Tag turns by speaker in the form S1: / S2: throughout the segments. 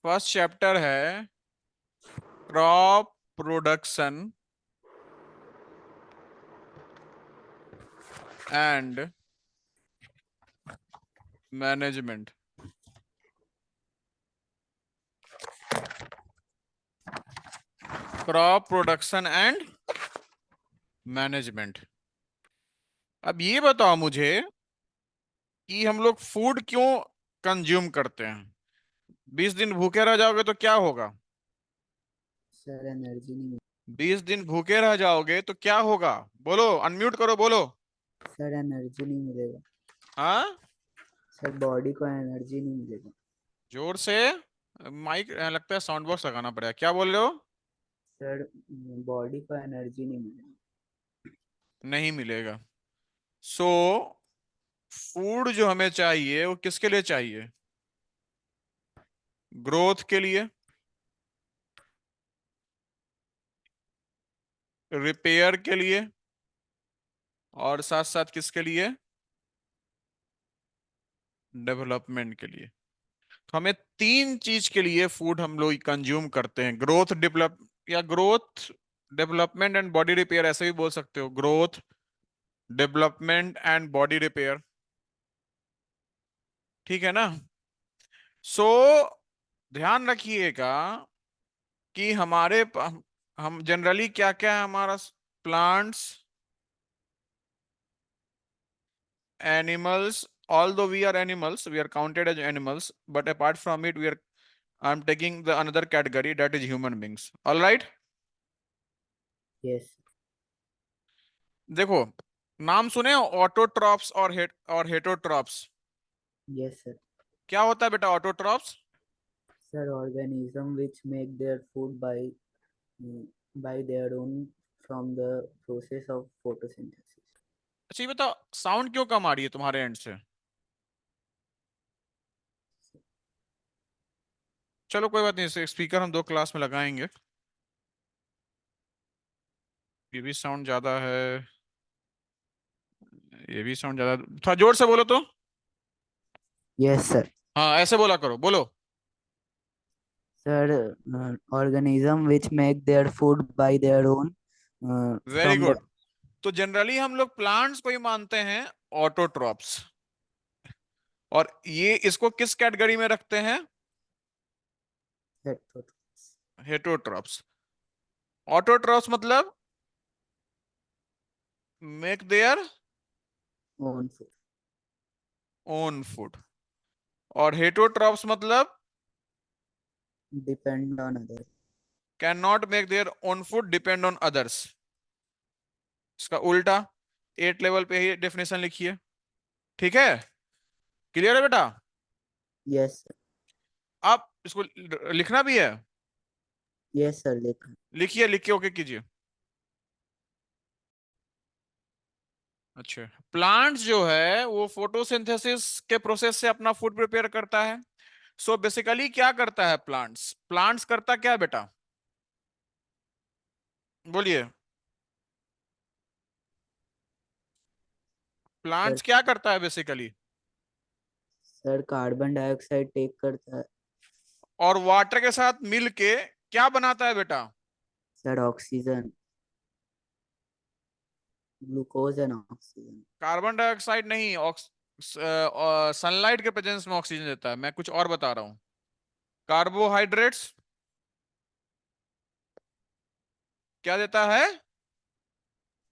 S1: First chapter है crop production and management. Crop production and management. अब ये बताओ मुझे कि हम लोग फूड क्यों कंज्यूम करते हैं। 20 दिन भूखे रह जाओगे तो क्या होगा।
S2: सर एनर्जी नहीं
S1: 20 दिन भूखे रह जाओगे तो क्या होगा। बोलो, अनम्यूट करो, बोलो।
S2: सर एनर्जी नहीं मिलेगा।
S1: हाँ,
S2: सर बॉडी को एनर्जी नहीं मिलेगा।
S1: जोर से। माइक लगता है साउंड बॉक्स लगाना पड़ेगा। क्या बोल रहे हो।
S2: सर बॉडी को एनर्जी नहीं मिलेगा।
S1: नहीं मिलेगा। सो फूड जो हमें चाहिए वो किसके लिए चाहिए। ग्रोथ के लिए, रिपेयर के लिए, और साथ साथ किसके लिए, डेवलपमेंट के लिए। तो हमें तीन चीज के लिए फूड हम लोग कंज्यूम करते हैं। ग्रोथ डेवलप, या growth development and body repair, ऐसे भी बोल सकते हो। Growth development and body repair, ठीक है ना। सो ध्यान रखिएगा कि हम जनरली क्या क्या है हमारा। Plants, animals, although we are animals, we are counted as animals, but apart from it, I'm taking the another category, that is human beings. All right.
S2: Yes.
S1: देखो, नाम सुने ऑटोट्रॉप्स और हेटोट्रॉप्स।
S2: Yes sir.
S1: क्या होता है बेटा autotrophs.
S2: Sir organism which make their food by their own from the process of photosynthesis.
S1: अच्छा ये बताओ, साउंड क्यों कम आ रही है तुम्हारे एंड से। चलो कोई बात नहीं, स्पीकर हम दो क्लास में लगाएंगे। ये भी साउंड ज्यादा है, ये भी साउंड ज्यादा। थोड़ा जोर से बोलो तो।
S2: Yes sir.
S1: हाँ ऐसे बोला करो, बोलो।
S2: Sir organism which make their food by their own
S1: very
S2: from the.
S1: Good. तो जनरली हम लोग प्लांट्स को ही मानते हैं ऑटोट्रॉप्स, और ये इसको किस कैटेगरी में रखते हैं। हेटरोट्रॉप्स। ऑटोट्रॉप्स मतलब make their
S2: own food
S1: own food, और हेटरोट्रॉप्स मतलब
S2: depend on other.
S1: Can not make their own food, depend on others. इसका उल्टा 8 लेवल पे ही डेफिनेशन लिखिए। ठीक है, क्लियर है बेटा।
S2: Yes sir.
S1: आप इसको लिखना भी है।
S2: यस सर लिखा।
S1: लिखिए, लिख के ओके कीजिए। अच्छा, प्लांट्स जो है वो फोटोसिंथेसिस के प्रोसेस से अपना फूड प्रिपेयर करता है। सो बेसिकली क्या करता है प्लांट्स, प्लांट्स करता क्या है बेटा, बोलिए।
S2: सर
S1: प्लांट्स क्या करता है basically.
S2: Sir carbon dioxide take करता है।
S1: और वाटर के साथ मिल के क्या बनाता है बेटा।
S2: Sir oxygen, glucose and oxygen.
S1: Carbon dioxide नहीं, सनलाइट के प्रेजेंस में ऑक्सीजन देता है। मैं कुछ और बता रहा हूँ। कार्बोहाइड्रेट्स क्या देता है।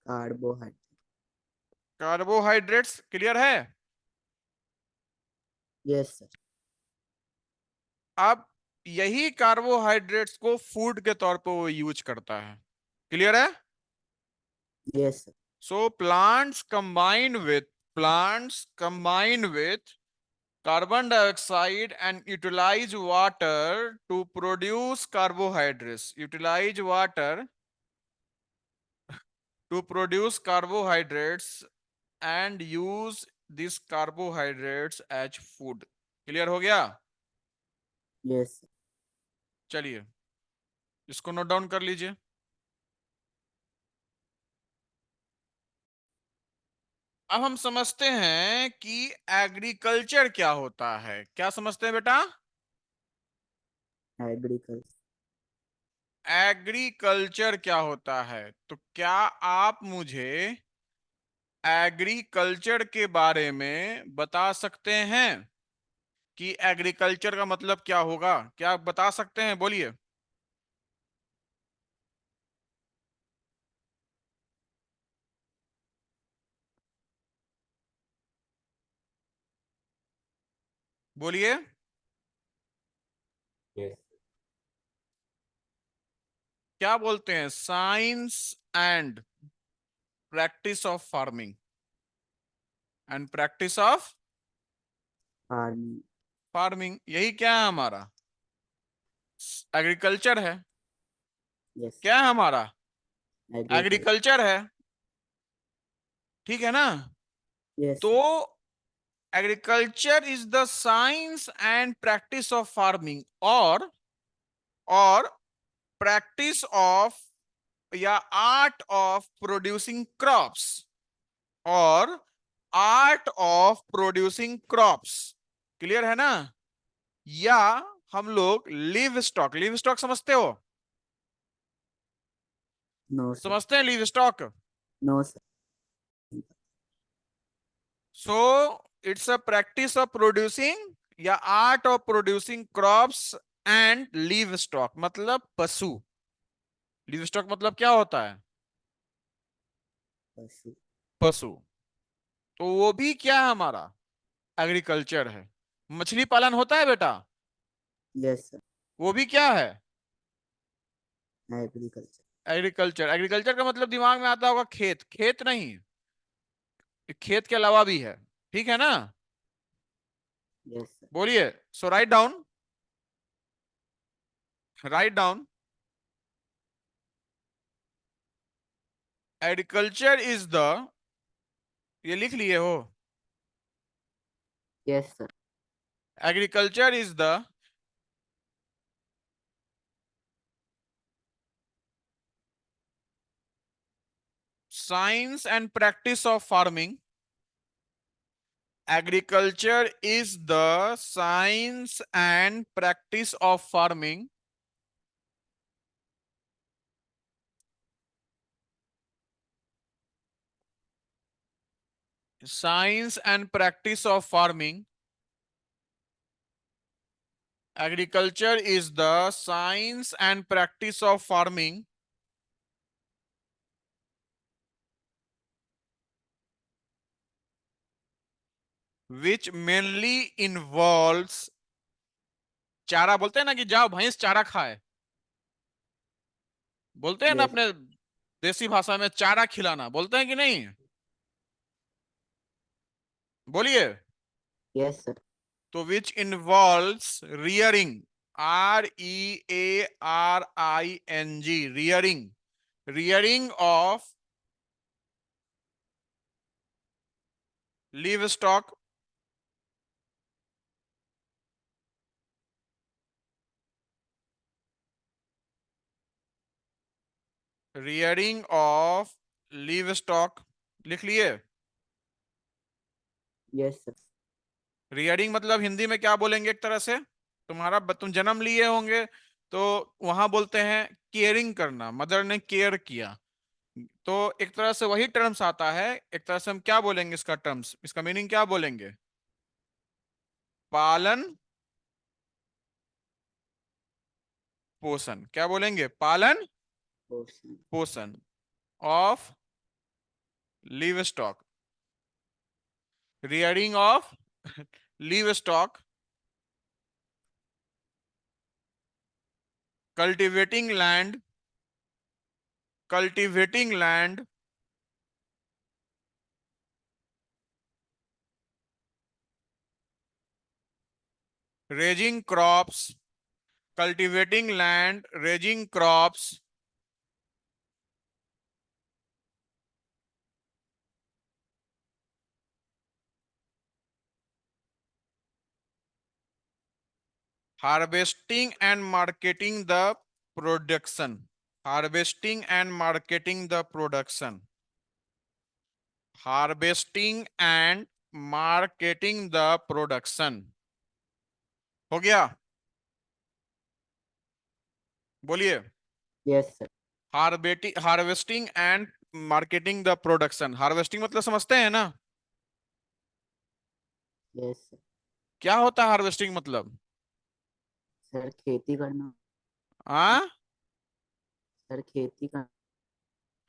S2: कार्बोहाइड्रेट।
S1: कार्बोहाइड्रेट्स क्लियर है।
S2: Yes sir.
S1: अब यही कार्बोहाइड्रेट्स को फूड के तौर पे वो यूज करता है। क्लियर है।
S2: Yes sir.
S1: So plants combine with carbon dioxide and utilize water to produce carbohydrates. Utilize water to produce carbohydrates and use these carbohydrates as food. Clear हो गया।
S2: Yes sir.
S1: चलिए इसको नोट डाउन कर लीजिए। अब हम समझते हैं कि एग्रीकल्चर क्या होता है। क्या समझते हैं बेटा।
S2: एग्रीकल्चर।
S1: एग्रीकल्चर क्या होता है? तो क्या आप मुझे एग्रीकल्चर के बारे में बता सकते हैं कि एग्रीकल्चर का मतलब क्या होगा? क्या आप बता सकते हैं? बोलिए। बोलिए।
S2: यस।
S1: क्या बोलते हैं? Science and practice of farming and practice of
S2: farming.
S1: Farming, यही क्या है हमारा? एग्रीकल्चर है।
S2: यस।
S1: क्या है हमारा?
S2: एग्रीकल्चर।
S1: एग्रीकल्चर है। ठीक है ना?
S2: यस
S1: तो
S2: sir.
S1: Agriculture is the science and practice of farming, और प्रैक्टिस ऑफ या आर्ट ऑफ प्रोड्यूसिंग क्रॉप्स, और art of producing crops. Clear है ना? या हम लोग लिव स्टॉक समझते हो?
S2: No sir.
S1: समझते हैं livestock?
S2: No sir.
S1: So it's a practice of producing या art of producing crops and livestock मतलब पशु। लिव स्टॉक मतलब क्या होता है?
S2: पशु।
S1: पशु। तो वो भी क्या है हमारा? एग्रीकल्चर है। मछली पालन होता है बेटा?
S2: Yes sir.
S1: वो भी क्या है?
S2: एग्रीकल्चर।
S1: एग्रीकल्चर। एग्रीकल्चर का मतलब दिमाग में आता होगा खेत। खेत नहीं, खेत के अलावा भी है। ठीक है ना?
S2: Yes sir.
S1: बोलिए। So write down, write down. Agriculture is the, ये लिख लिए हो?
S2: Yes sir.
S1: Agriculture is the science and practice of farming. Agriculture is the science and practice of farming science and practice of farming. Agriculture is the science and practice of farming which mainly involves, चारा बोलते हैं ना कि जाओ भैंस चारा खाए, बोलते हैं ना
S2: यस।
S1: अपने देसी भाषा में, चारा खिलाना बोलते हैं कि नहीं? बोलिए।
S2: Yes sir.
S1: तो which involves rearing, REARING, rearing, rearing of livestock, rearing of livestock. लिख लिए?
S2: Yes sir.
S1: रियरिंग मतलब हिंदी में क्या बोलेंगे? एक तरह से तुम जन्म लिए होंगे तो वहां बोलते हैं केयरिंग करना, मदर ने केयर किया। तो एक तरह से वही टर्म्स आता है। एक तरह से हम क्या बोलेंगे इसका टर्म्स, इसका मीनिंग क्या बोलेंगे? पालन पोषण। क्या बोलेंगे? पालन
S2: पोषण।
S1: पोषण of livestock, rearing of live stock, cultivating land, cultivating land, raising crops, cultivating land, raising crops, harvesting and marketing the production, harvesting and marketing the production, harvesting and marketing the production. हो गया? बोलिए।
S2: Yes, sir.
S1: Harvesting and marketing the production. Harvesting मतलब समझते हैं ना?
S2: Yes, sir.
S1: क्या होता है हार्वेस्टिंग मतलब?
S2: सर खेती करना।
S1: हाँ,
S2: सर खेती करना।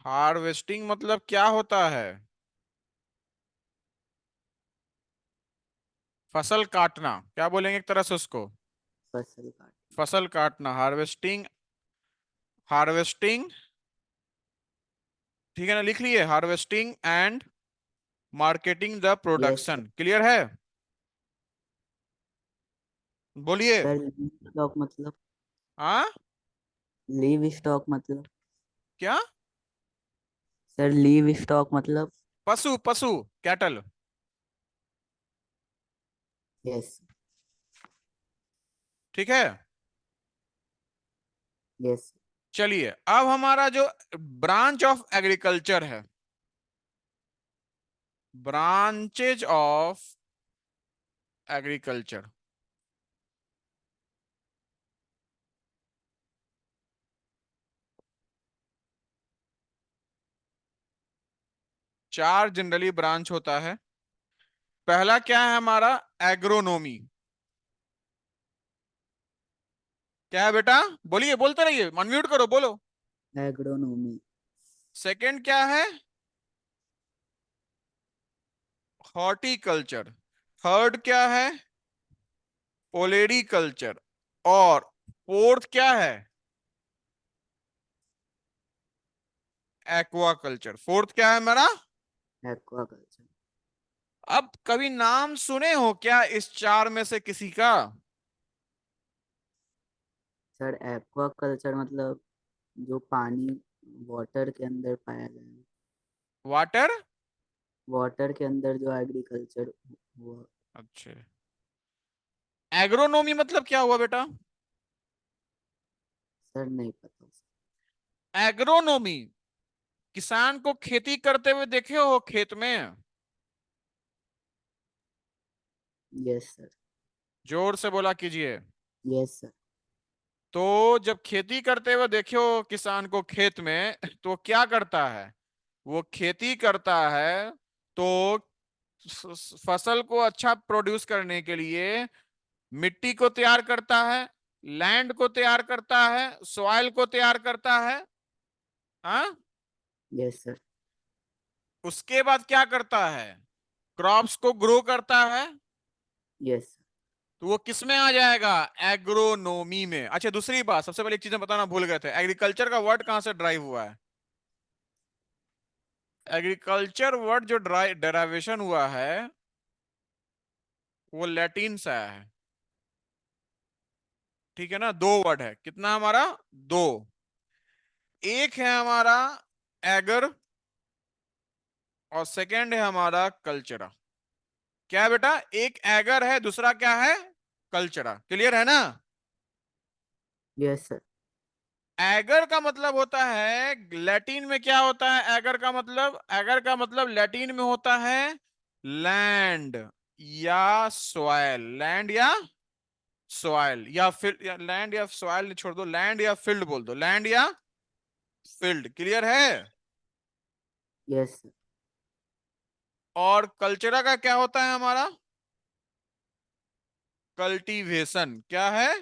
S1: हार्वेस्टिंग मतलब क्या होता है? फसल काटना, क्या बोलेंगे एक तरह से उसको?
S2: फसल काट।
S1: फसल काटना, हार्वेस्टिंग। हार्वेस्टिंग, ठीक है ना, लिख लिए, harvesting and marketing the
S2: yes sir.
S1: Production. Clear है? बोलिए।
S2: सर लीव स्टॉक मतलब।
S1: हाँ,
S2: लीव स्टॉक मतलब।
S1: क्या?
S2: सर लीव स्टॉक मतलब।
S1: पशु, पशु, कैटल।
S2: यस।
S1: ठीक है।
S2: यस।
S1: चलिए, अब हमारा जो ब्रांच ऑफ एग्रीकल्चर है, ब्रांचेज ऑफ एग्रीकल्चर, चार जनरली ब्रांच होता है। पहला क्या है हमारा? एग्रोनोमी। क्या है बेटा? बोलिए, बोलते रहिए, अनम्यूट करो, बोलो।
S2: एग्रोनॉमी।
S1: सेकंड क्या है? हॉर्टिकल्चर। थर्ड क्या है? ओलेरीकल्चर। और फोर्थ क्या है? एक्वाकल्चर। फोर्थ क्या है हमारा?
S2: एक्वाकल्चर।
S1: अब कभी नाम सुने हो क्या इस चार में से किसी का?
S2: सर एक्वाकल्चर मतलब जो पानी वाटर के अंदर पाया जाए।
S1: वाटर।
S2: वाटर के अंदर जो एग्रीकल्चर हुआ।
S1: अच्छा, एग्रोनोमी मतलब क्या हुआ बेटा?
S2: सर नहीं पता।
S1: एग्रोनोमी, किसान को खेती करते हुए देखे हो खेत में?
S2: Yes sir.
S1: जोर से बोला कीजिए।
S2: Yes sir.
S1: तो जब खेती करते हुए देखे हो किसान को खेत में, तो क्या करता है? वो खेती करता है तो फसल को अच्छा प्रोड्यूस करने के लिए मिट्टी को तैयार करता है, लैंड को तैयार करता है, सॉइल को तैयार करता है। हाँ,
S2: यस सर।
S1: उसके बाद क्या करता है? क्रॉप्स को ग्रो करता है।
S2: Yes sir.
S1: तो वो किस में आ जाएगा? एग्रोनोमी में। अच्छा, दूसरी बात, सबसे पहले एक चीज हम बताना भूल गए थे, एग्रीकल्चर का वर्ड कहां से ड्राइव हुआ है? एग्रीकल्चर वर्ड जो डेरावेशन हुआ है, वो लैटिन से आया है। ठीक है ना? दो वर्ड है, कितना हमारा? दो। एक है हमारा एगर, और सेकंड है हमारा कल्चरा। क्या है बेटा? एक एगर है, दूसरा क्या है? कल्चरा। क्लियर है ना?
S2: Yes sir.
S1: एगर का मतलब होता है, लैटिन में क्या होता है एगर का मतलब? एगर का मतलब लैटिन में होता है लैंड या सॉइल। लैंड या सॉइल, या फिर लैंड या सॉइल छोड़ दो, लैंड या फील्ड बोल दो, लैंड या फील्ड। क्लियर है?
S2: Yes sir.
S1: और कल्चरा का क्या होता है हमारा? कल्टीवेशन। क्या है?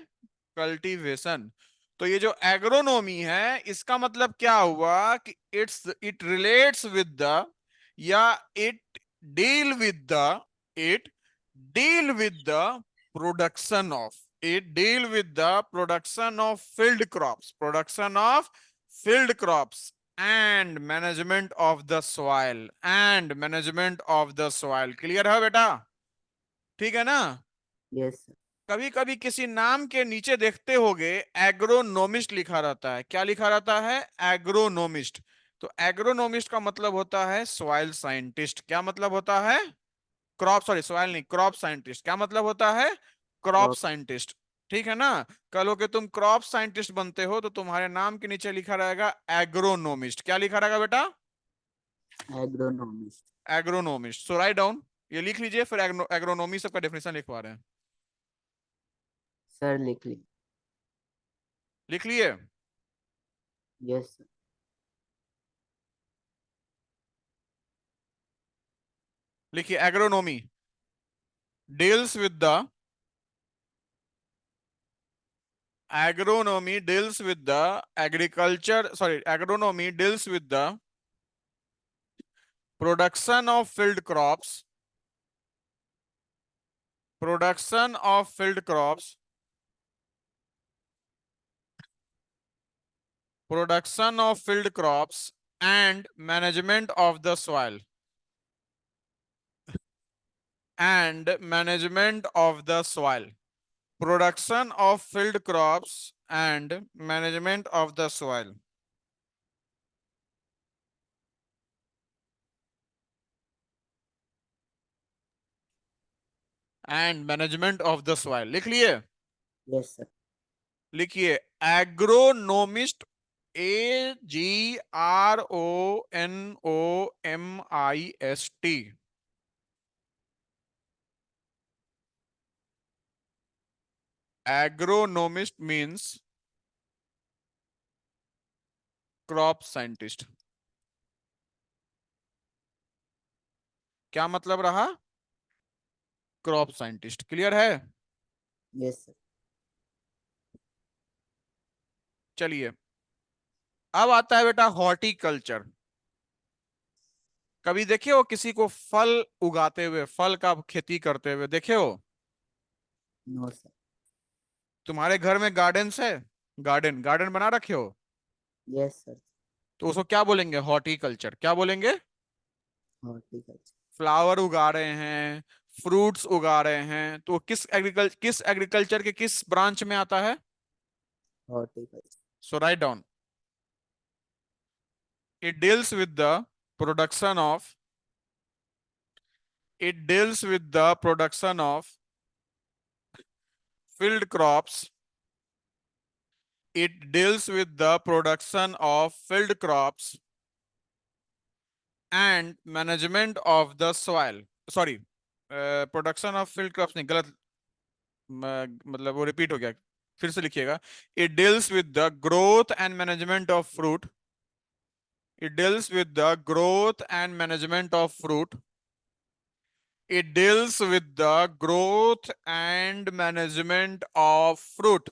S1: कल्टीवेशन। तो ये जो एग्रोनोमी है, इसका मतलब क्या हुआ कि इट रिलेट्स विद द, या it deal with the, it deal with the production of, it deal with the production of field crops, production of field crops, and management of the soil, and management of the soil. Clear है बेटा? ठीक है ना?
S2: Yes sir.
S1: कभी कभी किसी नाम के नीचे देखते होगे एग्रोनोमिस्ट लिखा रहता है। क्या लिखा रहता है? एग्रोनोमिस्ट। तो एग्रोनोमिस्ट का मतलब होता है सॉइल साइंटिस्ट। क्या मतलब होता है? क्रॉप, सॉरी सॉइल नहीं, क्रॉप साइंटिस्ट। क्या मतलब होता है? Crop
S2: crop.
S1: साइंटिस्ट। ठीक है ना? कल के तुम क्रॉप साइंटिस्ट बनते हो तो तुम्हारे नाम के नीचे लिखा रहेगा एग्रोनोमिस्ट। क्या लिखा रहेगा बेटा?
S2: एग्रोनॉमिस्ट।
S1: एग्रोनोमिस्ट। सो राइट डाउन, ये लिख लीजिए, फिर एग्रोनोमी सबका डेफिनेशन लिखवा रहे हैं।
S2: सर लिख ली।
S1: लिख लिए?
S2: Yes, sir.
S1: लिखिए agronomy deals with the agronomy deals with the agriculture, sorry, agronomy deals with the production of field crops, production of field crops, production of field crops and management of the soil, and management of the soil, production of field crops and management of the soil, and management of the soil. लिख लिए?
S2: Yes, sir.
S1: लिखिए एग्रोनोमिस्ट, AGRONOMIST, एग्रोनोमिस्ट means crop scientist. क्या मतलब रहा? Crop scientist. Clear है?
S2: Yes, sir.
S1: चलिए अब आता है बेटा हॉर्टिकल्चर। कभी देखे हो किसी को फल उगाते हुए, फल का खेती करते हुए देखे हो?
S2: No, sir.
S1: तुम्हारे घर में गार्डन्स है? गार्डन गार्डन बना रखे हो?
S2: Yes, sir.
S1: तो उसको क्या बोलेंगे? हॉर्टिकल्चर। क्या बोलेंगे?
S2: Horticulture.
S1: फ्लावर उगा रहे हैं, फ्रूट्स उगा रहे हैं, तो किस एग्रीकल्चर के किस ब्रांच में आता है?
S2: Horticulture.
S1: So write down, it deals with the production of, it deals with the production of field crops, it deals with the production of field crops and management of the soil, sorry, production of field crops नहीं, गलत, मतलब वो repeat हो गया, फिर से लिखिएगा। It deals with the growth and management of fruit, it deals with the growth and management of fruit, it deals with the growth and management of fruit,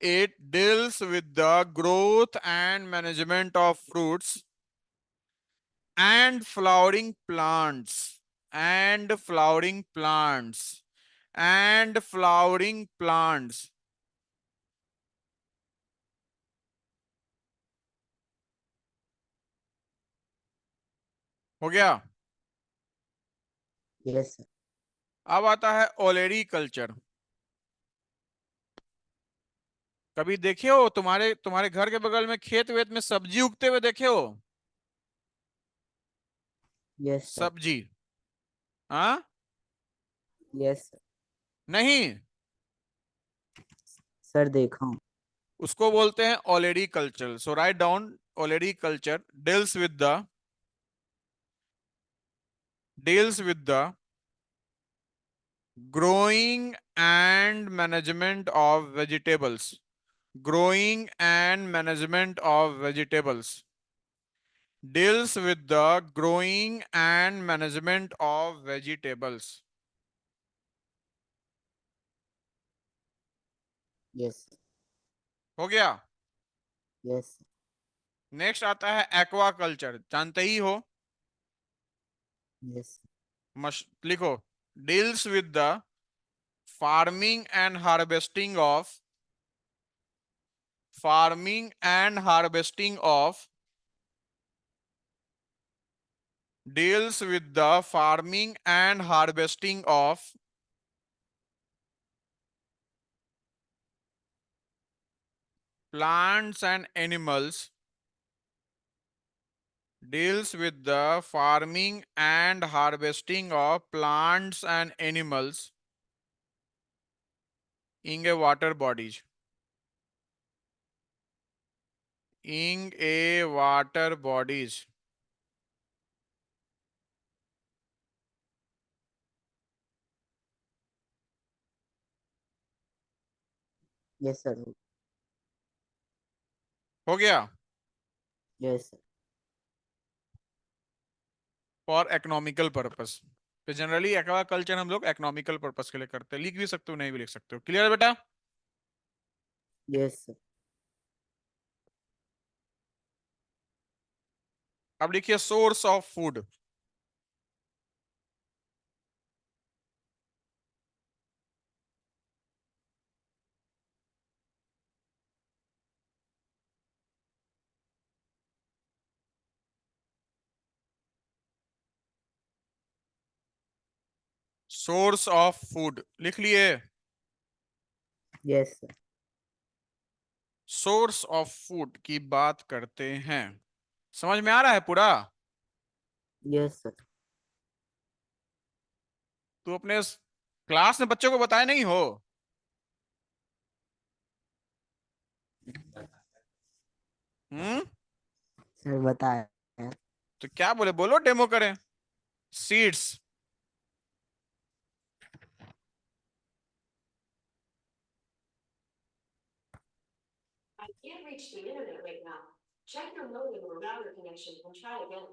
S1: it deals with the growth and management of fruits and flowering plants and flowering plants and flowering plants। हो गया?
S2: Yes, sir.
S1: अब आता है ओलेरी culture. कभी देखे हो तुम्हारे तुम्हारे घर के बगल में खेत वेत में सब्जी उगते हुए देखे हो?
S2: Yes, sir.
S1: सब्जी? हाँ?
S2: Yes, sir.
S1: नहीं,
S2: Sir, देखा हूँ.
S1: उसको बोलते हैं olericulture. So write down, olericulture deals with the growing and management of vegetables, growing and management of vegetables, deals with the growing and management of vegetables।
S2: Yes, sir.
S1: हो गया?
S2: Yes, sir.
S1: Next आता है aqua culture, जानते ही हो।
S2: Yes, sir.
S1: लिखो deals with the farming and harvesting of, farming and harvesting of, deals with the farming and harvesting of plants and animals, deals with the farming and harvesting of plants and animals in a water bodies, in a water bodies।
S2: Yes, sir.
S1: हो गया।
S2: Yes, sir.
S1: For economical purpose. तो generally aquaculture हम लोग economical purpose के लिए करते हैं। लिख भी सकते हो, नहीं भी लिख सकते हो। क्लियर है बेटा?
S2: Yes, sir.
S1: अब लिखिए source of food. Source of food लिख लिए?
S2: Yes, sir.
S1: Source of food की बात करते हैं। समझ में आ रहा है पूरा?
S2: Yes, sir.
S1: तू अपने क्लास में बच्चों को बताया नहीं हो? हम्म।
S2: सर बताया।
S1: तो क्या बोले, बोलो डेमो करें। Seeds.
S3: I can't reach the internet right now. Check your modem or router connection and try again.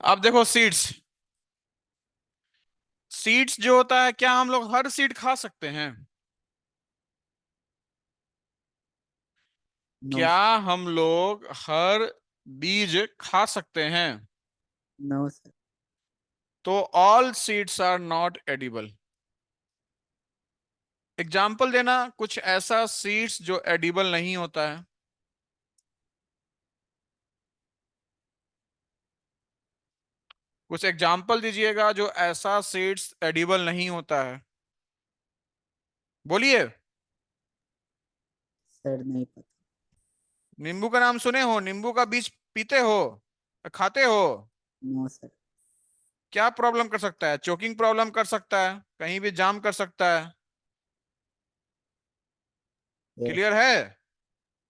S1: अब देखो सीड्स। सीड्स जो होता है, क्या हम लोग हर सीड खा सकते हैं?
S2: No,
S1: क्या
S2: sir.
S1: हम लोग हर बीज खा सकते हैं?
S2: No, sir.
S1: तो all seeds are not edible. Example देना कुछ ऐसा सीड्स जो एडिबल नहीं होता है। कुछ एग्जाम्पल दीजिएगा जो ऐसा सीड्स एडिबल नहीं होता है। बोलिए।
S2: सर नहीं पता।
S1: नींबू का नाम सुने हो? नींबू का बीज पीते हो, खाते हो?
S2: No sir.
S1: क्या प्रॉब्लम कर सकता है? चोकिंग प्रॉब्लम कर सकता है, कहीं भी जाम कर सकता है।
S2: यस।
S1: क्लियर है?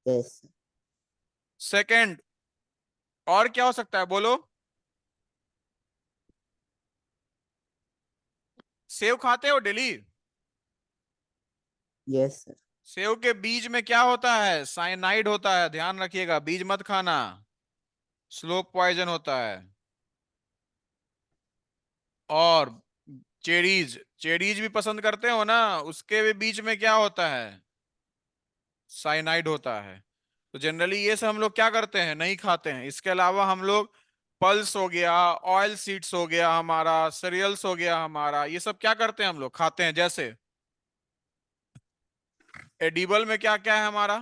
S2: यस।
S1: सेकंड, और क्या हो सकता है बोलो? सेव खाते हो डेली?
S2: Yes sir.
S1: सेव के बीज में क्या होता है? साइनाइड होता है, ध्यान रखिएगा, बीज मत खाना, स्लो पॉइजन होता है। और चेरीज, चेरीज भी पसंद करते हो ना, उसके भी बीच में क्या होता है? साइनाइड होता है। तो जनरली ये सब हम लोग क्या करते हैं, नहीं खाते हैं। इसके अलावा हम लोग पल्स हो गया, ऑयल सीड्स हो गया हमारा, सीरियल्स हो गया हमारा, ये सब क्या करते हैं हम लोग, खाते हैं। जैसे एडिबल में क्या क्या है हमारा?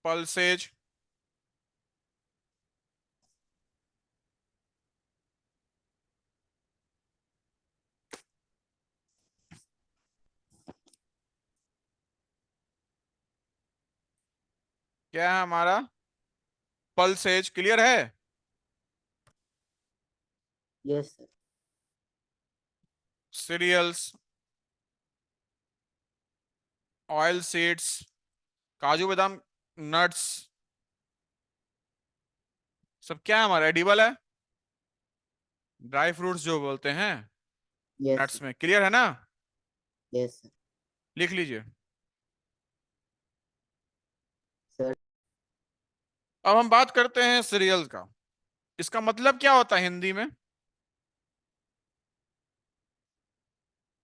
S1: पल्सेज, क्या है हमारा? पल्सेज। क्लियर है?
S2: Yes sir.
S1: Cereals, oil seeds, काजू बादाम, नट्स, सब क्या है हमारा? एडिबल है। ड्राई फ्रूट्स जो बोलते हैं
S2: यस
S1: नट्स
S2: सर।
S1: में। क्लियर है ना?
S2: Yes sir.
S1: लिख लीजिए।
S2: सर।
S1: अब हम बात करते हैं सीरियल का। इसका मतलब क्या होता है हिंदी में?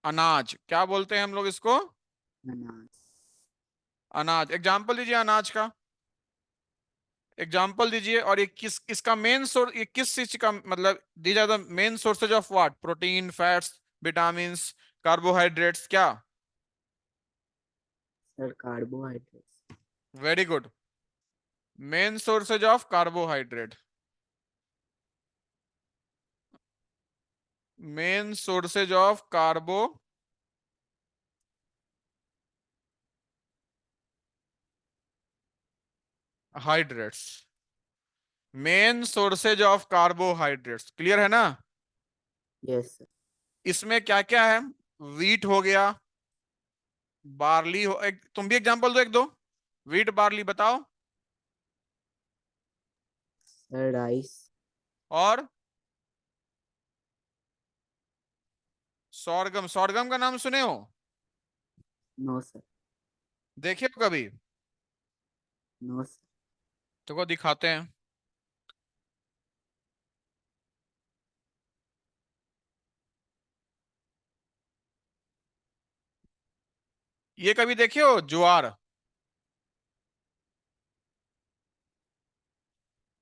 S1: अनाज। क्या बोलते हैं हम लोग इसको?
S2: अनाज।
S1: अनाज। एग्जाम्पल दीजिए अनाज का। एग्जाम्पल दीजिए। और ये किस, इसका मेन सोर्स, ये किस चीज का मतलब, these are the main sources of what? Protein, fats, vitamin, carbohydrates क्या?
S2: Sir carbohydrates.
S1: Very good. Main sources of carbohydrate, main sources of carbohydrates, main sources of carbohydrates, clear है ना?
S2: Yes sir.
S1: इसमें क्या क्या है? वीट हो गया, barley हो, एक तुम भी एग्जांपल दो एक दो, वीट बार्ली बताओ।
S2: Sir rice.
S1: और सोरगम, सोरगम का नाम सुने हो?
S2: No sir.
S1: देखे हो कभी?
S2: No sir.
S1: तो को दिखाते हैं। ये कभी देखे हो ज्वार?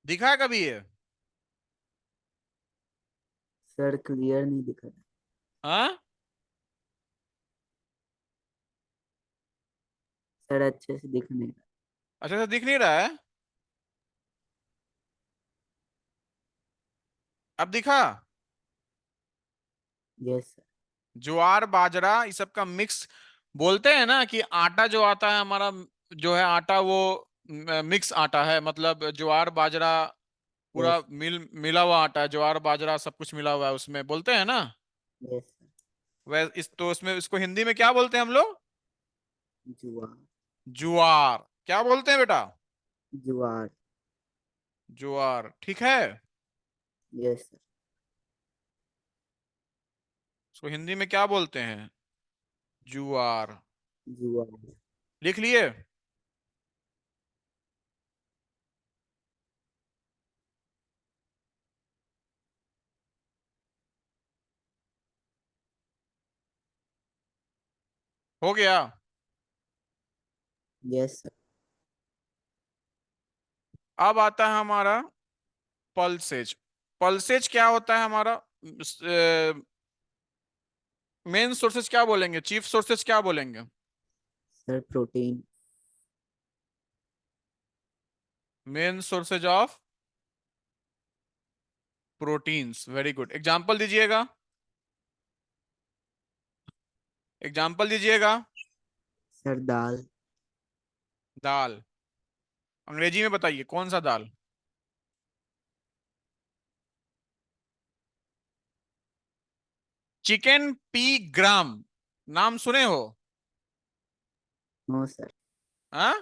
S1: दिखा है कभी ये?
S2: सर क्लियर नहीं दिख रहा।
S1: हाँ,
S2: सर अच्छे से दिख नहीं रहा।
S1: अच्छा से दिख नहीं रहा है? अब दिखा?
S2: Yes sir.
S1: ज्वार बाजरा इस सब का मिक्स, बोलते हैं ना कि आटा जो आता है हमारा, जो है आटा वो मिक्स आटा है, मतलब ज्वार बाजरा पूरा
S2: यस।
S1: मिला हुआ आटा है, ज्वार बाजरा सब कुछ मिला हुआ है उसमें, बोलते हैं ना?
S2: Yes sir.
S1: वह इस तो उसमें इसको हिंदी में क्या बोलते हैं हम लोग?
S2: जुआर।
S1: ज्वार। क्या बोलते हैं बेटा?
S2: जुआर।
S1: ज्वार, ठीक है।
S2: Yes sir.
S1: इसको हिंदी में क्या बोलते हैं? ज्वार।
S2: जुआर।
S1: लिख लिए? हो गया?
S2: Yes sir.
S1: अब आता है हमारा पल्सेज। पल्सेज क्या होता है हमारा? मेन सोर्सेज क्या बोलेंगे, चीफ सोर्सेज क्या बोलेंगे?
S2: Sir protein.
S1: Main sources of proteins, very good. Example दीजिएगा, एग्जांपल दीजिएगा।
S2: सर दाल।
S1: दाल, अंग्रेजी में बताइए कौन सा दाल? चिकन पी ग्राम, नाम सुने हो?
S2: No sir.
S1: हाँ,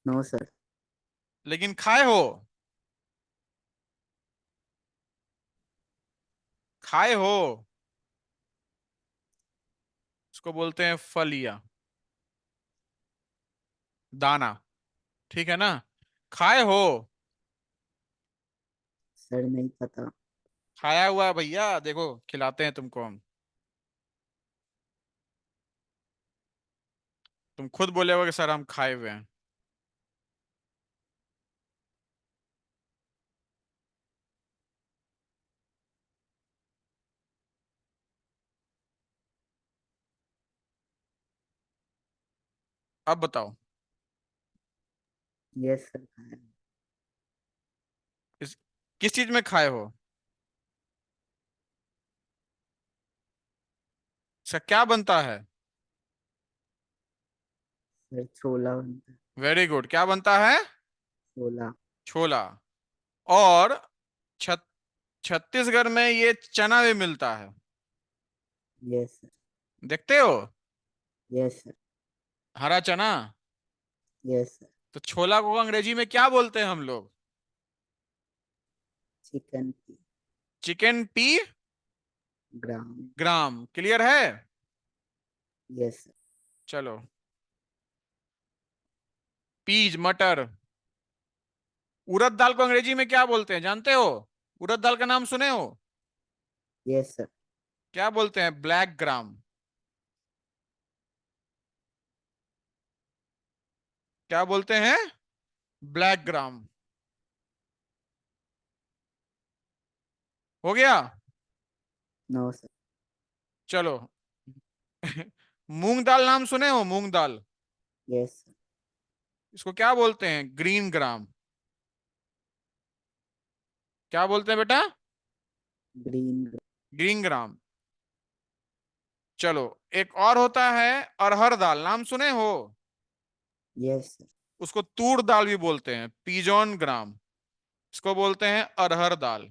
S2: नो सर।
S1: लेकिन खाए हो? खाए हो? उसको बोलते हैं फलिया, दाना, ठीक है ना? खाए हो?
S2: सर नहीं पता।
S1: खाया हुआ है भैया, देखो खिलाते हैं तुमको हम। तुम खुद बोले हो कि सर हम खाए हुए हैं। अब बताओ,
S2: यस सर खाया।
S1: इस किस चीज में खाए हो? इसका क्या बनता है?
S2: सर छोला बनता है।
S1: वेरी गुड, क्या बनता है?
S2: छोला।
S1: छोला। और छत छत्तीसगढ़ में ये चना भी मिलता है,
S2: यस सर।
S1: देखते हो?
S2: Yes sir.
S1: हरा चना।
S2: Yes sir.
S1: तो छोला को अंग्रेजी में क्या बोलते हैं हम लोग?
S2: चिकन की
S1: चिकन पी
S2: ग्राम।
S1: ग्राम, क्लियर है?
S2: Yes sir.
S1: चलो, पीज मटर। उड़द दाल को अंग्रेजी में क्या बोलते हैं जानते हो? उड़द दाल का नाम सुने हो?
S2: Yes sir.
S1: क्या बोलते हैं? Black gram. क्या बोलते हैं? Black gram. हो गया?
S2: No sir.
S1: चलो, मूंग दाल नाम सुने हो, मूंग दाल?
S2: Yes, sir.
S1: इसको क्या बोलते हैं? Green gram. क्या बोलते हैं बेटा?
S2: Green.
S1: Green gram. चलो, एक और होता है अरहर दाल, नाम सुने हो?
S2: Yes, sir.
S1: उसको तूर दाल भी बोलते हैं, पीजॉन ग्राम। इसको बोलते हैं अरहर दाल।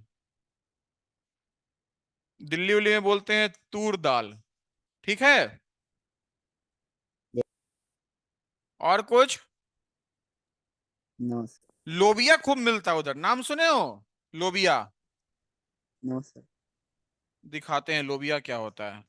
S1: दिल्ली उल्ली में बोलते हैं तूर दाल। ठीक है।
S2: Yes.
S1: और कुछ?
S2: No, sir.
S1: लोबिया खूब मिलता है उधर, नाम सुने हो? लोबिया।
S2: No, sir.
S1: दिखाते हैं लोबिया क्या होता है।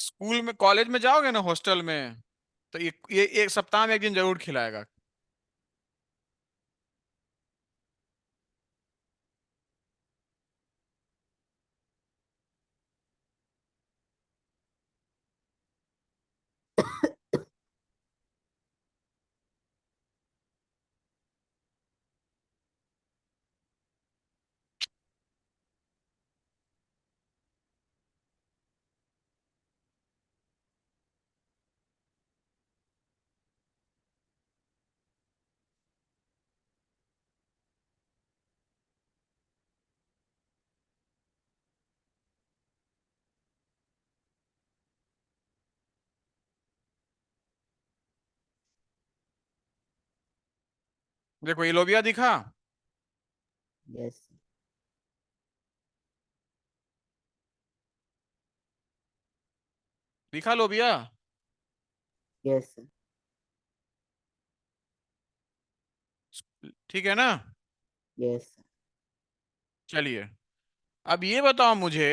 S1: स्कूल में, कॉलेज में जाओगे ना, हॉस्टल में, तो ये एक सप्ताह में एक दिन जरूर खिलाएगा। देखो ये लोबिया दिखा।
S2: Yes, sir.
S1: दिखा लोबिया।
S2: Yes, sir.
S1: ठीक है ना?
S2: Yes, sir.
S1: चलिए, अब ये बताओ मुझे।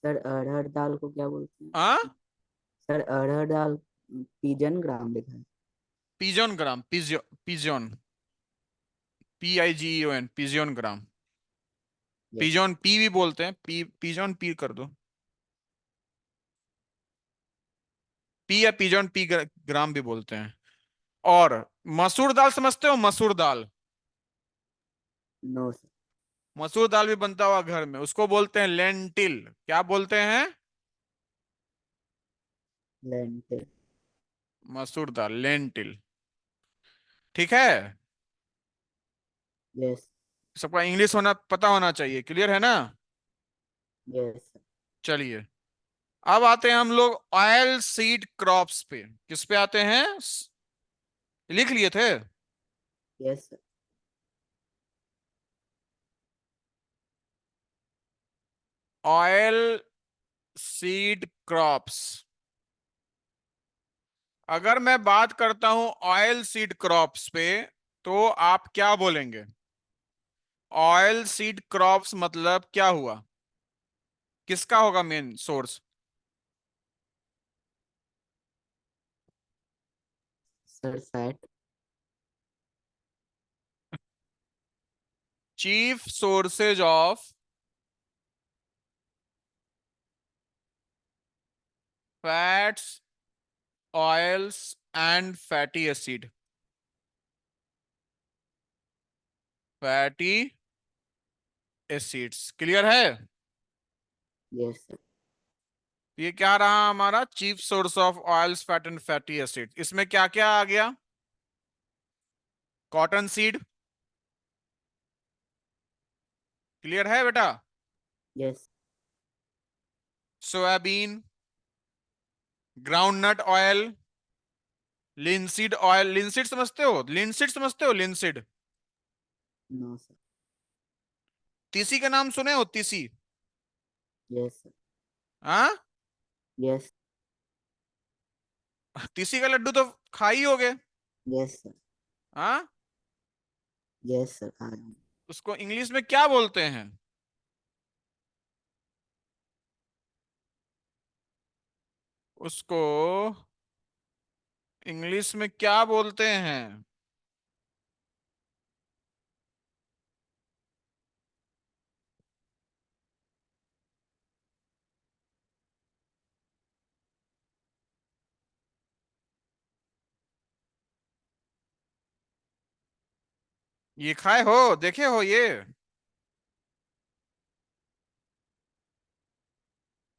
S2: सर अरहर दाल को क्या बोलते हैं?
S1: आ
S2: सर अरहर दाल पिजन ग्राम लिखा है।
S1: पिजन ग्राम, पिजन, PIGEON, पिजन ग्राम।
S2: यस।
S1: पिजन पी भी बोलते हैं, पिजन पी कर दो। पी या पिजन पी ग्राम भी बोलते हैं। और मसूर दाल समझते हो? मसूर दाल,
S2: नो सर।
S1: मसूर दाल भी बनता हुआ घर में, उसको बोलते हैं लेंटिल। क्या बोलते हैं?
S2: लेंटिल।
S1: मसूर दाल, लेंटिल। ठीक है।
S2: यस।
S1: सबका इंग्लिश होना पता होना चाहिए, क्लियर है ना?
S2: Yes sir.
S1: चलिए, अब आते हैं हम लोग ऑयल सीड क्रॉप्स पे। किस पे आते हैं? लिख लिए थे?
S2: Yes sir.
S1: Oil seed crops. अगर मैं बात करता हूं ऑयल सीड क्रॉप्स पे, तो आप क्या बोलेंगे? ऑयल सीड क्रॉप्स मतलब क्या हुआ? किसका होगा main source?
S2: Sir fat.
S1: Chief sources of fats, oils and fatty acid. Fatty acids, clear है?
S2: Yes sir.
S1: ये क्या रहा हमारा chief source of oils, fat and fatty acid? इसमें क्या क्या आ गया? कॉटन सीड, क्लियर है बेटा?
S2: Yes.
S1: Soybean, groundnut oil, linseed oil. Linseed समझते हो? लिंसीड समझते हो? लिंसीड।
S2: No sir.
S1: तीसी का नाम सुने हो? तीसी।
S2: Yes sir.
S1: हाँ,
S2: यस।
S1: तीसी का लड्डू तो खा ही होगे।
S2: Yes sir.
S1: हाँ,
S2: यस सर आ रहा हूँ।
S1: उसको इंग्लिश में क्या बोलते हैं? उसको इंग्लिश में क्या बोलते हैं? ये खाए हो, देखे हो ये?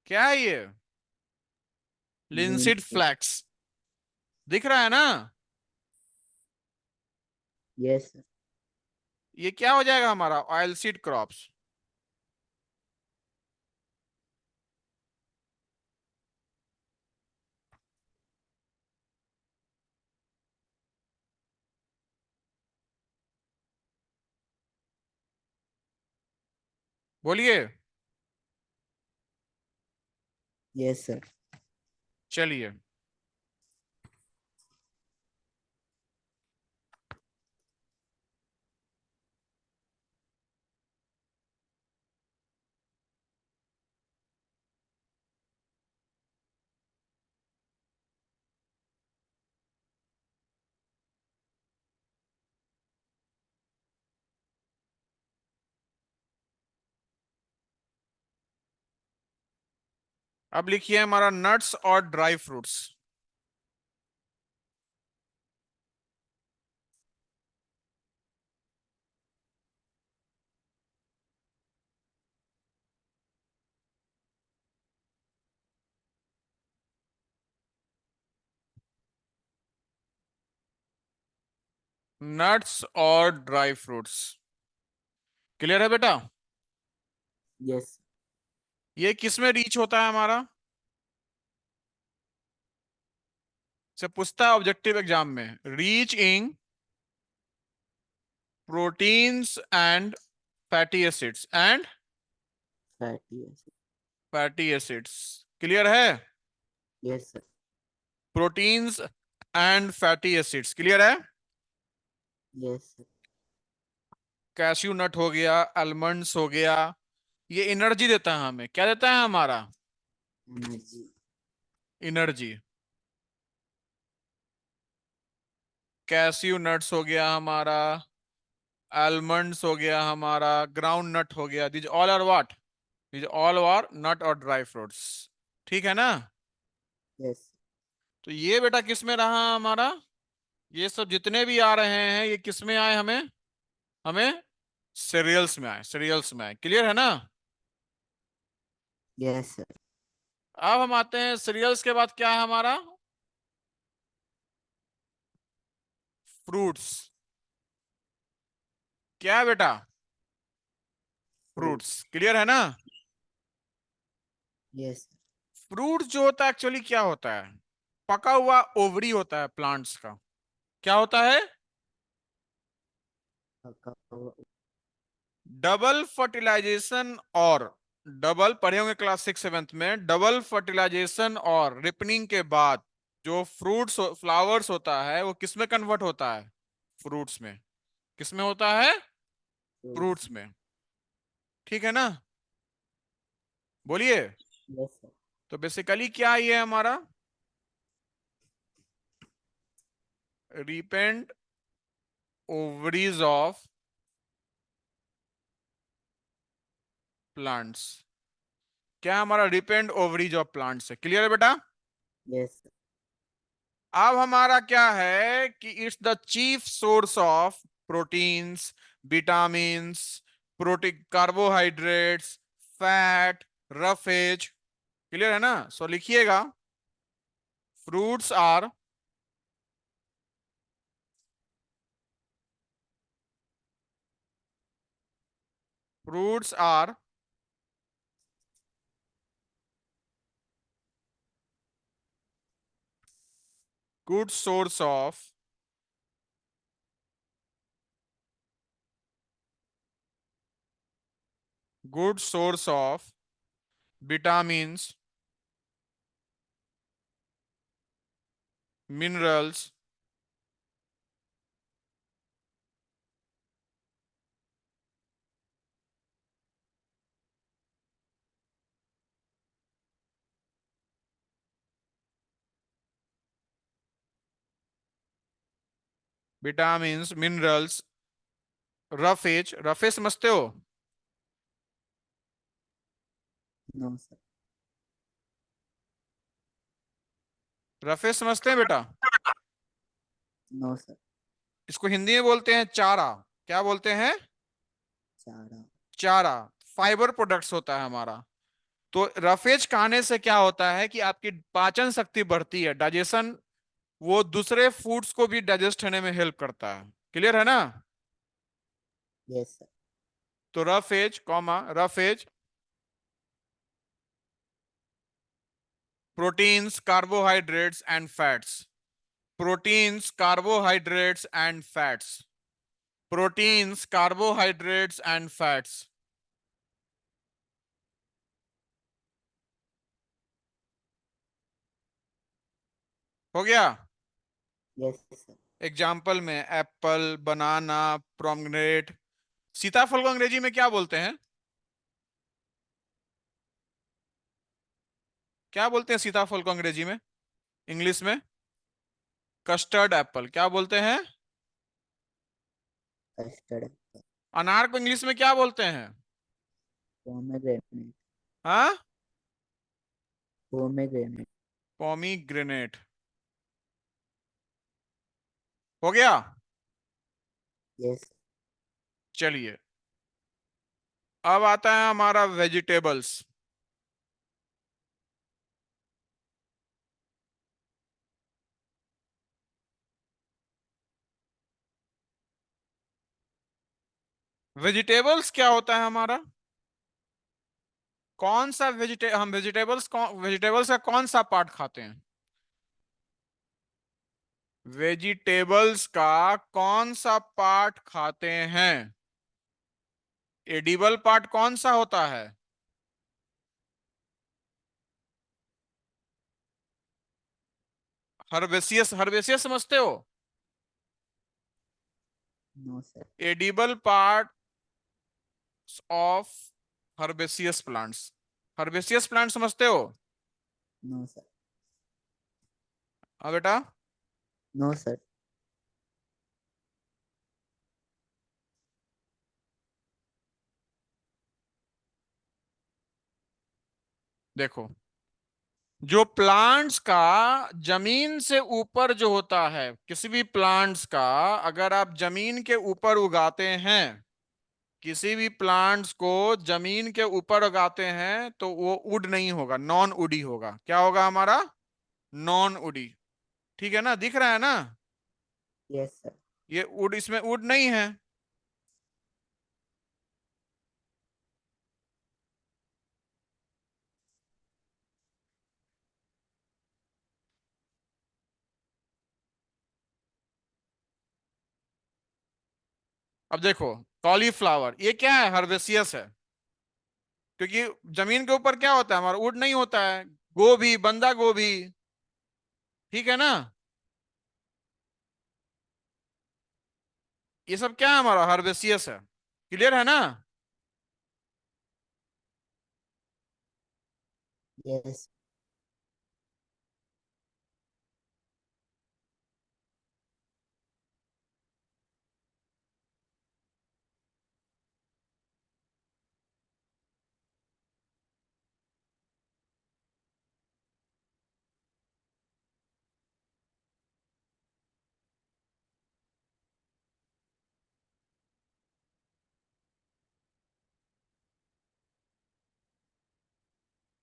S1: क्या है ये? Linseed
S2: Linseed.
S1: फ्लैक्स। दिख रहा है ना?
S2: Yes, sir.
S1: ये क्या हो जाएगा हमारा? Oil seed crops. बोलिए।
S2: Yes, sir.
S1: चलिए। अब लिखिए हमारा नट्स और ड्राई फ्रूट्स। नट्स और ड्राई फ्रूट्स। क्लियर है बेटा?
S2: Yes.
S1: ये किस में रीच होता है हमारा? से पूछता है ऑब्जेक्टिव एग्जाम में। Reach in proteins and fatty acids and
S2: Fatty acid.
S1: Fatty acids. Clear है?
S2: Yes, sir.
S1: Proteins and fatty acids clear है?
S2: Yes, sir.
S1: कैश्यू नट हो गया, आलमंड्स हो गया, ये एनर्जी देता है हमें। क्या देता है हमारा?
S2: Energy.
S1: एनर्जी। कैश्यू नट्स हो गया हमारा, आलमंड्स हो गया हमारा, ग्राउंड नट हो गया। These all are what? These all are nut और ड्राई फ्रूट्स। ठीक है ना?
S2: Yes.
S1: तो ये बेटा किस में रहा हमारा? ये सब जितने भी आ रहे हैं ये किस में आए हमें? हमें सीरियल्स में आए, सीरियल्स में आए। क्लियर है ना?
S2: Yes, sir.
S1: अब हम आते हैं सीरियल्स के बाद क्या है हमारा? फ्रूट्स। क्या है बेटा? फ्रूट्स।
S2: Fruits.
S1: क्लियर है ना?
S2: Yes.
S1: फ्रूट्स जो होता है एक्चुअली क्या होता है? पका हुआ ओवरी होता है प्लांट्स का। क्या होता है?
S2: Cacao.
S1: डबल फर्टिलाइजेशन और डबल पढ़े होंगे क्लास 6 7 में। डबल फर्टिलाइजेशन और रिपनिंग के बाद जो फ्रूट्स फ्लावर्स होता है वो किस में कन्वर्ट होता है? फ्रूट्स में। किस में होता है?
S2: Fruits.
S1: फ्रूट्स में। ठीक है ना? बोलिए।
S2: Yes, sir.
S1: तो बेसिकली क्या है ये हमारा? Ripened ovaries of plants. क्या हमारा? रिपेंड ओवरीज ऑफ प्लांट्स है। क्लियर है बेटा?
S2: Yes, sir.
S1: अब हमारा क्या है कि it's the chief source of proteins, vitamins, protein, carbohydrates, fat, roughage. Clear है ना? सो लिखिएगा fruits are fruits are good source of good source of vitamins, minerals, vitamins, minerals, roughage. Roughage समझते हो?
S2: No, sir.
S1: रफेज समझते हैं बेटा?
S2: No, sir.
S1: इसको हिंदी में बोलते हैं चारा। क्या बोलते हैं?
S2: चारा।
S1: चारा। फाइबर प्रोडक्ट्स होता है हमारा। तो रफेज खाने से क्या होता है कि आपकी पाचन शक्ति बढ़ती है, डाइजेशन, वो दूसरे फूड्स को भी डाइजेस्ट होने में हेल्प करता है। क्लियर है ना?
S2: Yes sir.
S1: तो roughage comma roughage proteins, carbohydrates and fats. Proteins, carbohydrates and fats. Proteins, carbohydrates and fats. हो गया?
S2: Yes sir.
S1: एग्जाम्पल में एप्पल, बनाना, प्रोमग्रेनेट। सीताफल को अंग्रेजी में क्या बोलते हैं? क्या बोलते हैं सीताफल को अंग्रेजी में, इंग्लिश में? Custard Apple. क्या बोलते हैं?
S2: कस्टर्ड।
S1: अनार को इंग्लिश में क्या बोलते हैं?
S2: पोमेग्रेनेट।
S1: हाँ,
S2: पोमेग्रेनेट।
S1: पोमीग्रेनेट। हो गया?
S2: यस।
S1: चलिए, अब आता है हमारा वेजिटेबल्स। वेजिटेबल्स क्या होता है हमारा? कौन सा हम वेजिटेबल्स का कौन सा पार्ट खाते हैं? वेजिटेबल्स का कौन सा पार्ट खाते हैं? एडिबल पार्ट कौन सा होता है? हर्बेसियस। हर्बेसियस समझते हो?
S2: No sir.
S1: Edible part of herbaceous plants. Herbaceous plant समझते हो?
S2: No sir.
S1: हाँ बेटा।
S2: No sir.
S1: देखो, जो प्लांट्स का जमीन से ऊपर जो होता है, किसी भी प्लांट्स का अगर आप जमीन के ऊपर उगाते हैं, किसी भी प्लांट्स को जमीन के ऊपर उगाते हैं, तो वो वुड नहीं होगा, नॉन वुडी होगा। क्या होगा हमारा? Non woody. ठीक है ना? दिख रहा है ना?
S2: Yes sir.
S1: ये वुड, इसमें वुड नहीं है। अब देखो, कॉलीफ्लावर ये क्या है? हर्बेसियस है, क्योंकि जमीन के ऊपर क्या होता है हमारा? वुड नहीं होता है। गोभी, बंदा गोभी, ठीक है ना? ये सब क्या है हमारा? हर्बेसियस है। क्लियर है ना?
S2: यस।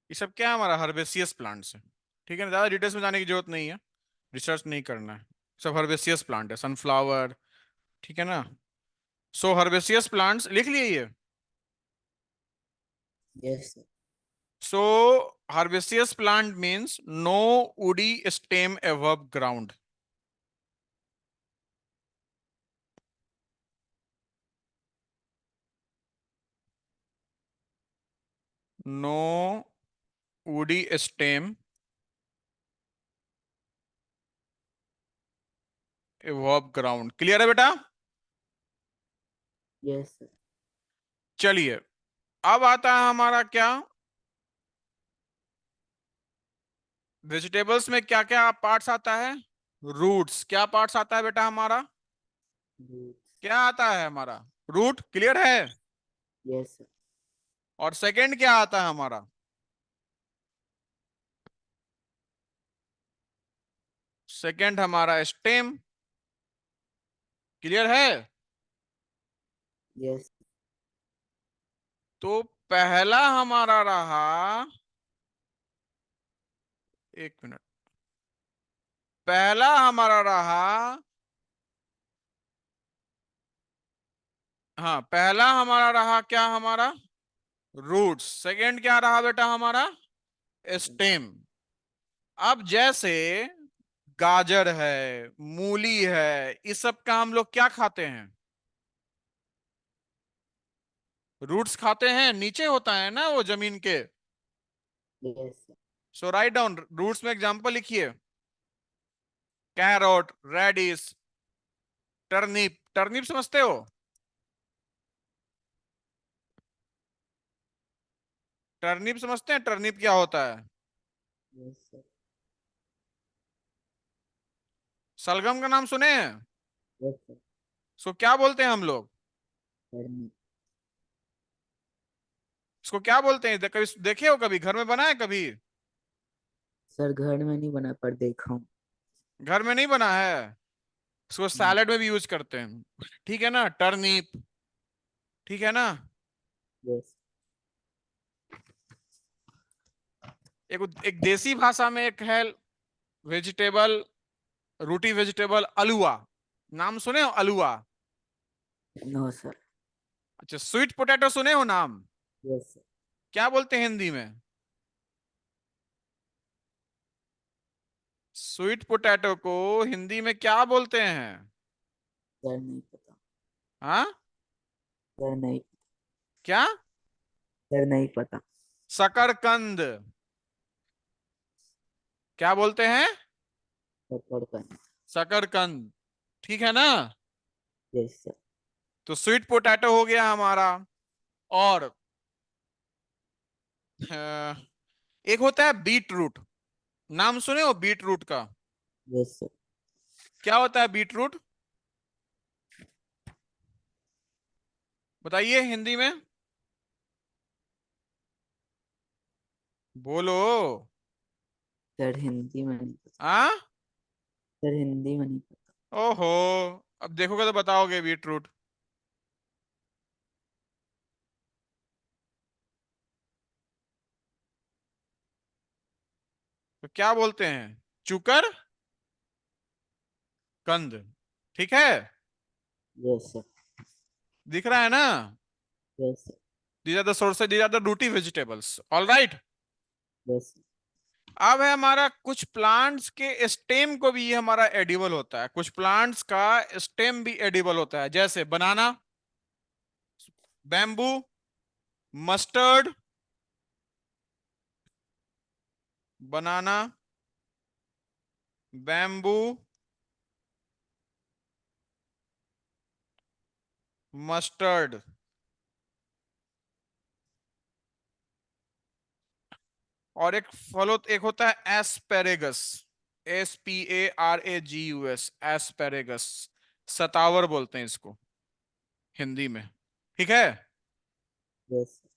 S1: ये सब क्या है हमारा? हर्बेसियस प्लांट्स है। ठीक है ना? ज्यादा डिटेल्स में जाने की जरूरत नहीं है, रिसर्च नहीं करना है। सब हर्बेसियस प्लांट है, सनफ्लावर। ठीक है ना? सो हर्बेसियस प्लांट्स लिख लिए ये।
S2: Yes sir.
S1: So herbaceous plant means no woody stem above ground. No woody stem above ground. Clear है बेटा?
S2: Yes sir.
S1: चलिए, अब आता है हमारा क्या, वेजिटेबल्स में क्या क्या पार्ट्स आता है? रूट्स। क्या पार्ट्स आता है बेटा हमारा?
S2: रूट्स।
S1: क्या आता है हमारा? रूट। क्लियर है?
S2: Yes sir.
S1: और सेकंड क्या आता है हमारा? सेकंड हमारा स्टेम। क्लियर है?
S2: Yes.
S1: तो पहला हमारा रहा, एक मिनट, पहला हमारा रहा, हाँ पहला हमारा रहा क्या, हमारा रूट्स। सेकंड क्या रहा बेटा हमारा, स्टेम। अब जैसे गाजर है, मूली है, इस सब का हम लोग क्या खाते हैं, रूट्स खाते हैं, नीचे होता है ना वो जमीन के।
S2: Yes.
S1: सो राइट डाउन रूट्स में एग्जांपल लिखिए, कैरोट, रेडिस, टर्निप। टर्निप समझते हो, टर्निप समझते हैं, टर्निप क्या होता है।
S2: Yes, sir.
S1: सलगम का नाम सुने हैं,
S2: Yes, sir.
S1: इसको क्या बोलते हैं हम लोग,
S2: Turnip.
S1: इसको क्या बोलते हैं, कभी देखे हो, कभी घर में बना है कभी,
S2: सर घर में नहीं बना पर देखा हूँ।
S1: घर में नहीं बना है, इसको
S2: नहीं।
S1: सैलेड में भी यूज करते हैं, ठीक है ना, टर्निप, ठीक है ना।
S2: Yes.
S1: एक देसी भाषा में एक है वेजिटेबल, रूटी वेजिटेबल, अलुआ। नाम सुने हो अलुआ।
S2: No, sir.
S1: अच्छा स्वीट पोटैटो सुने हो नाम,
S2: Yes, sir.
S1: क्या बोलते हैं हिंदी में, स्वीट पोटैटो को हिंदी में क्या बोलते हैं,
S2: सर नहीं पता।
S1: हाँ
S2: सर नहीं।
S1: क्या,
S2: सर नहीं पता।
S1: शकरकंद, क्या बोलते हैं,
S2: शकरकंद।
S1: शकरकंद, ठीक है ना।
S2: Yes, sir.
S1: तो स्वीट पोटैटो हो गया हमारा। और एक होता है बीट रूट, नाम सुने हो बीट रूट का,
S2: Yes, sir.
S1: क्या होता है बीट रूट, बताइए हिंदी में, बोलो।
S2: सर हिंदी में नहीं पता।
S1: हाँ,
S2: सर हिंदी में नहीं पता।
S1: ओहो, अब देखोगे तो बताओगे बीट रूट। तो क्या बोलते हैं, चुकर कंद, ठीक है,
S2: Yes, sir.
S1: दिख रहा है ना।
S2: Yes, sir.
S1: These are the sources, these are the rooty vegetables, all right.
S2: Yes, sir.
S1: अब है हमारा कुछ प्लांट्स के स्टेम को भी ये हमारा एडिबल होता है, कुछ प्लांट्स का स्टेम भी एडिबल होता है, जैसे बनाना, बैम्बू, मस्टर्ड, बनाना, बैम्बू, मस्टर्ड। और एक फल एक होता है एस्पेरेगस, SPARAGUS, एस्पेरेगस, सतावर बोलते हैं इसको हिंदी में, ठीक है।
S2: Yes, sir.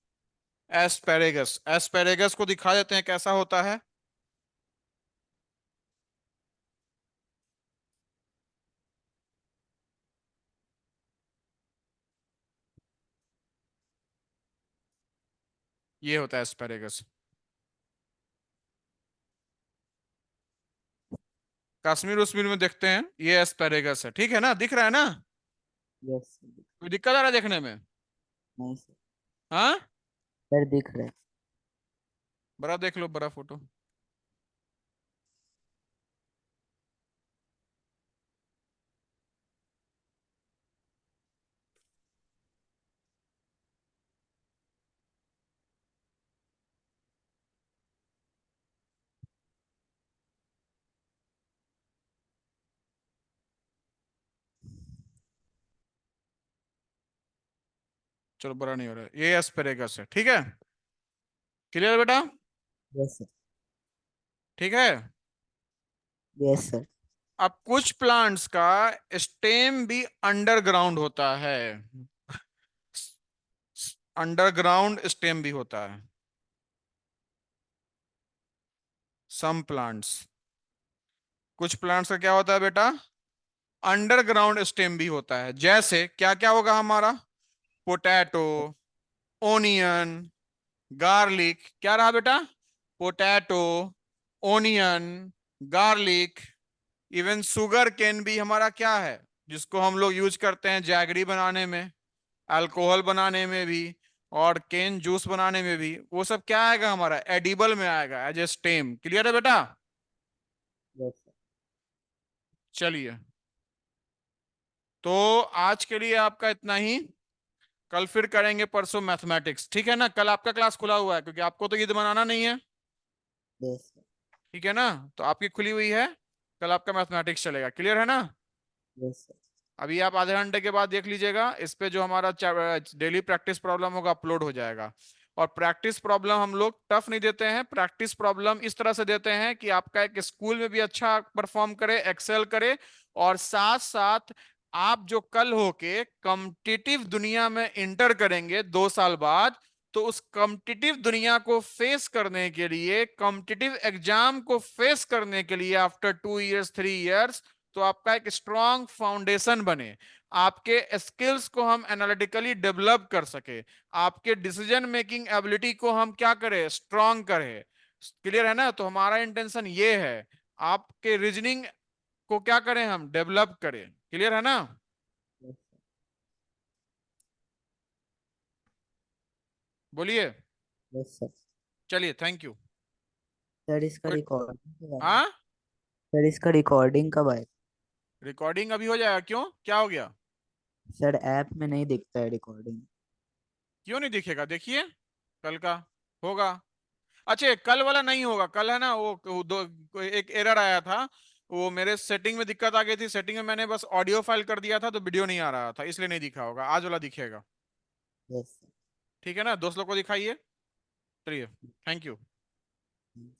S1: एस्पेरेगस, एस्पेरेगस को दिखा देते हैं कैसा होता है। ये होता है एस्पेरेगस, कश्मीर उश्मीर में देखते हैं, ये एस्पेरेगस है, ठीक है ना, दिख रहा है ना,
S2: Yes, sir.
S1: कोई दिक्कत आ रहा है देखने में,
S2: नहीं सर।
S1: हाँ,
S2: सर दिख रहा है।
S1: बड़ा देख लो, बड़ा फोटो। चलो बड़ा नहीं हो रहा है, ये एस्पेरेगस है, ठीक है, क्लियर बेटा,
S2: यस सर।
S1: ठीक है।
S2: Yes sir.
S1: अब कुछ प्लांट्स का स्टेम भी अंडरग्राउंड होता है, अंडरग्राउंड स्टेम भी होता है, सम प्लांट्स, कुछ प्लांट्स का क्या होता है बेटा, अंडरग्राउंड स्टेम भी होता है, जैसे क्या क्या होगा हमारा, पोटैटो, ओनियन, गार्लिक, क्या रहा बेटा? Potato, onion, garlic, even sugarcane भी हमारा क्या है, जिसको हम लोग यूज करते हैं जैगरी बनाने में, अल्कोहल बनाने में भी, और केन जूस बनाने में भी। वो सब क्या आएगा हमारा? एडिबल में आएगा, एज ए स्टेम। क्लियर है बेटा?
S2: Yes, sir.
S1: चलिए, तो आज के लिए आपका इतना ही। कल फिर करेंगे परसों मैथमेटिक्स, ठीक है ना? कल आपका क्लास खुला हुआ है क्योंकि आपको तो ईद मनाना नहीं है,
S2: Yes, sir.
S1: ठीक है ना? तो आपकी खुली हुई है, कल आपका मैथमेटिक्स चलेगा। क्लियर है ना?
S2: Yes, sir.
S1: अभी आप आधे घंटे के बाद देख लीजिएगा, इस पे जो हमारा डेली प्रैक्टिस प्रॉब्लम होगा अपलोड हो जाएगा। और प्रैक्टिस प्रॉब्लम हम लोग टफ नहीं देते हैं, प्रैक्टिस प्रॉब्लम इस तरह से देते हैं कि आपका एक स्कूल में भी अच्छा परफॉर्म करे, एक्सेल करे, और साथ साथ आप जो कल होके कॉम्पिटिटिव दुनिया में इंटर करेंगे 2 साल बाद, तो उस कॉम्पिटिटिव दुनिया को फेस करने के लिए, कॉम्पिटिटिव एग्जाम को फेस करने के लिए आफ्टर 2 इयर्स 3 इयर्स, तो आपका एक स्ट्रॉन्ग फाउंडेशन बने, आपके स्किल्स को हम एनालिटिकली डेवलप कर सके, आपके डिसीजन मेकिंग एबिलिटी को हम क्या करें? स्ट्रॉन्ग करें। क्लियर है ना? तो हमारा इंटेंशन ये है, आपके रीजनिंग को क्या करें? हम डेवलप करें। क्लियर है ना?
S2: Yes, sir.
S1: बोलिए।
S2: Yes, sir.
S1: चलिए, थैंक यू।
S2: सर इसका
S1: कोई?
S2: रिकॉर्डिंग कब आएगा?
S1: हाँ,
S2: सर इसका रिकॉर्डिंग कब आएगा?
S1: रिकॉर्डिंग अभी हो जाएगा। क्यों, क्या हो गया?
S2: सर ऐप में नहीं दिखता है रिकॉर्डिंग।
S1: क्यों नहीं दिखेगा? देखिए, कल का होगा। अच्छा, कल वाला नहीं होगा। कल है ना वो एक एरर आया था, वो मेरे सेटिंग में दिक्कत आ गई थी। सेटिंग में मैंने बस ऑडियो फाइल कर दिया था तो वीडियो नहीं आ रहा था, इसलिए नहीं दिखा होगा। आज वाला दिखेगा।
S2: यस
S1: ठीक है ना? दोस्त लोग को दिखाइए। चलिए, थैंक यू।
S2: सर।